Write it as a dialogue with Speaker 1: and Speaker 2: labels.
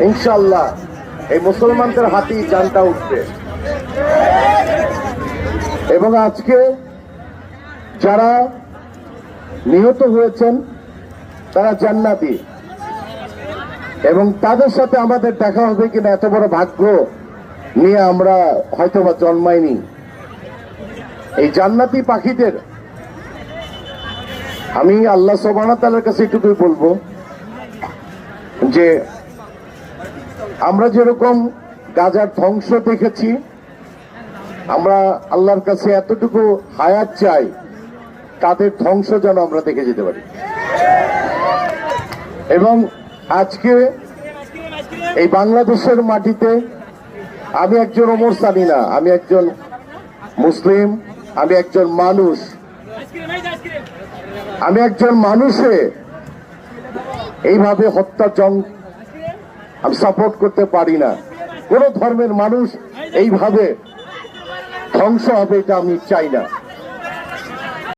Speaker 1: ইনশাআল্লাহ এই মুসলমানদের হাতেই জানটা উঠবে। এবং আজকে যারা নিহত হয়েছেন তারা জান্নাতি, এবং তাদের সাথে আমাদের দেখা হবে কিনা এত বড় ভাগ্য নিয়ে আমরা হয়তোবা জন্মাইনি। এই জান্নাতি পাখিদের আমি আল্লাহ সুবহানাহু ওয়া তাআলার কাছে এটুকুই বলবো যে আমরা যেরকম গাজার ধ্বংস দেখেছি, আমরা আল্লাহর কাছে এতটুকু হায়াত চাই তাদের ধ্বংস যেন আমরা দেখে যেতে পারি। এবং আজকে এই বাংলাদেশের মাটিতে আমি একজন ওমর সানি না, আমি একজন মুসলিম, আমি একজন মানুষ, আমি একজন মানুষে এইভাবে হত্যা আমি সাপোর্ট করতে পারি না। কোন ধর্মের মানুষ এইভাবে ধ্বংস হবে এটা আমি চাই না।